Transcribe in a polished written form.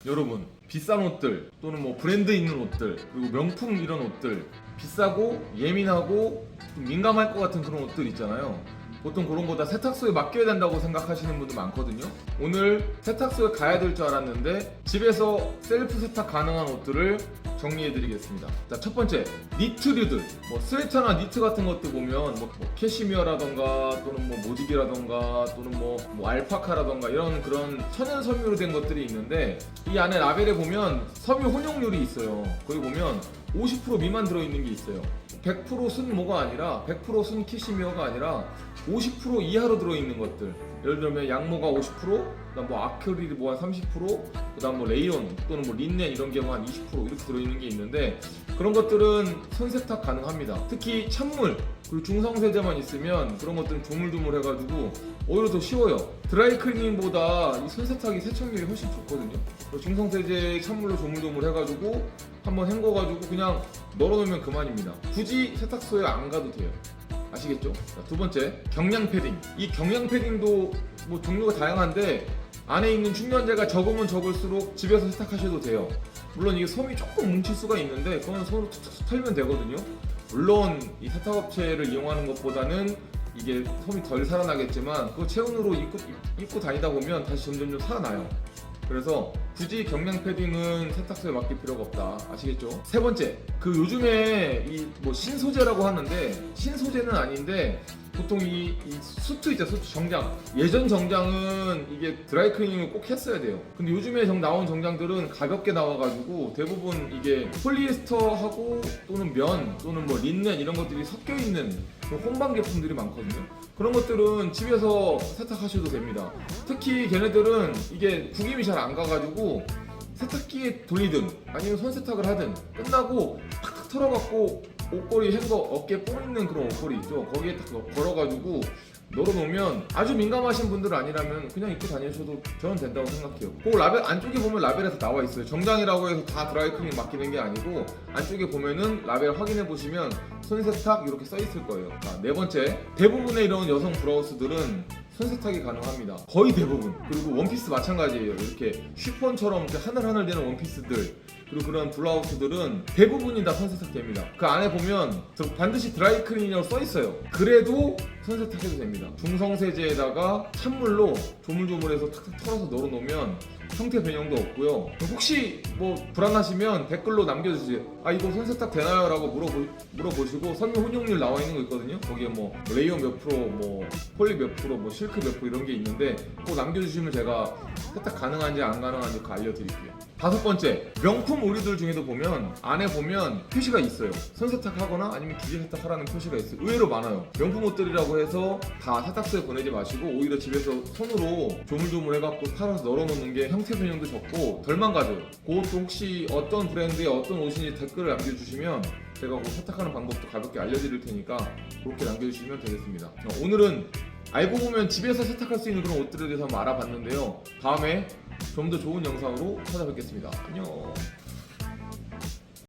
여러분, 비싼 옷들 또는 뭐 브랜드 있는 옷들 그리고 명품 이런 옷들, 비싸고 예민하고 좀 민감할 것 같은 그런 옷들 있잖아요. 보통 그런 거 다 세탁소에 맡겨야 된다고 생각하시는 분들 많거든요. 오늘 세탁소에 가야 될 줄 알았는데 집에서 셀프 세탁 가능한 옷들을 정리해드리겠습니다. 자, 첫 번째, 니트류들. 뭐 스웨터나 니트 같은 것들 보면 뭐 캐시미어라던가 또는 뭐 모직이라던가 또는 뭐 알파카라던가 이런 그런 천연 섬유로 된 것들이 있는데, 이 안에 라벨에 보면 섬유 혼용률이 있어요. 거기 보면 50% 미만 들어있는 게 있어요. 100% 순모가 아니라 100% 순 캐시미어가 아니라 50% 이하로 들어있는 것들. 예를 들면 양모가 50%, 그다음 뭐 아크릴이 뭐 한 30%, 그다음 뭐 레이온 또는 뭐 린넨 이런 게 뭐 한 20% 이렇게 들어있는 게 있는데, 그런 것들은 손세탁 가능합니다. 특히 찬물 그리고 중성세제만 있으면 그런 것들은 조물조물해가지고 오히려 더 쉬워요. 드라이클리닝보다 이 손세탁이 세척률이 훨씬 좋거든요. 중성세제 찬물로 조물조물해가지고 한번 헹궈가지고 그냥 널어놓으면 그만입니다. 굳이 세탁소에 안 가도 돼요. 아시겠죠? 자, 두 번째, 경량 패딩. 이 경량 패딩도 뭐 종류가 다양한데 안에 있는 충전재가 적으면 적을수록 집에서 세탁하셔도 돼요. 물론 이게 솜이 조금 뭉칠 수가 있는데 그건 손으로 툭툭 털면 되거든요. 물론 이 세탁업체를 이용하는 것보다는 이게 솜이 덜 살아나겠지만 그 체온으로 입고 다니다 보면 다시 점점 살아나요. 그래서 굳이 경량 패딩은 세탁소에 맡길 필요가 없다. 아시겠죠? 세 번째, 그 요즘에 이 뭐 신소재라고 하는데 신소재는 아닌데 보통 이 수트 있죠, 수트 정장. 예전 정장은 이게 드라이클리닝을 꼭 했어야 돼요. 근데 요즘에 나온 정장들은 가볍게 나와가지고 대부분 이게 폴리에스터하고 또는 면 또는 뭐 린넨 이런 것들이 섞여 있는 혼방 제품들이 많거든요. 그런 것들은 집에서 세탁하셔도 됩니다. 특히 걔네들은 이게 구김이 잘 안 가가지고 세탁기에 돌리든 아니면 손 세탁을 하든 끝나고 팍팍 털어갖고 옷걸이 행거 어깨에 뽕 있는 그런 옷걸이 있죠. 거기에 딱 걸어가지고 널어놓으면, 아주 민감하신 분들 아니라면 그냥 입고 다니셔도 저는 된다고 생각해요. 그 라벨 안쪽에 보면 라벨에 다 나와 있어요. 정장이라고 해서 다 드라이클리닝 맡기는 게 아니고 안쪽에 보면은 라벨 확인해 보시면 손세탁 이렇게 써 있을 거예요. 자, 네 번째, 대부분의 이런 여성 브라우스들은 손세탁이 가능합니다. 거의 대부분. 그리고 원피스 마찬가지예요. 이렇게 쉬폰처럼 이렇게 하늘하늘 되는 원피스들 그리고 그런 블라우스들은 대부분이 다 손세탁 됩니다. 그 안에 보면 반드시 드라이클리닝이라고 써 있어요. 그래도 손세탁해도 됩니다. 중성세제에다가 찬물로 조물조물해서 탁탁 털어서 널어놓으면 형태 변형도 없고요. 혹시 뭐 불안하시면 댓글로 남겨주세요. 아, 이거 손세탁 되나요? 라고 물어보시고 섬유 혼용률 나와 있는 거 있거든요. 거기에 뭐 레이온 몇 프로, 뭐 폴리 몇 프로, 뭐 실크 몇 프로 이런 게 있는데 그거 남겨주시면 제가 세탁 가능한지 안 가능한지 그거 알려드릴게요. 다섯 번째, 명품 의류들 중에도 보면 안에 보면 표시가 있어요. 손세탁하거나 아니면 기계 세탁하라는 표시가 있어요. 의외로 많아요. 명품 옷들이라고 해서 다 세탁소에 보내지 마시고 오히려 집에서 손으로 조물조물 해갖고 팔아서 널어놓는 게 형태 변형도 적고 덜 망가져요. 그것도 혹시 어떤 브랜드의 어떤 옷인지 댓글을 남겨주시면 제가 그 세탁하는 방법도 가볍게 알려드릴 테니까 그렇게 남겨주시면 되겠습니다. 오늘은 알고 보면 집에서 세탁할 수 있는 그런 옷들에 대해서 한번 알아봤는데요. 다음에 좀 더 좋은 영상으로 찾아뵙겠습니다. 안녕.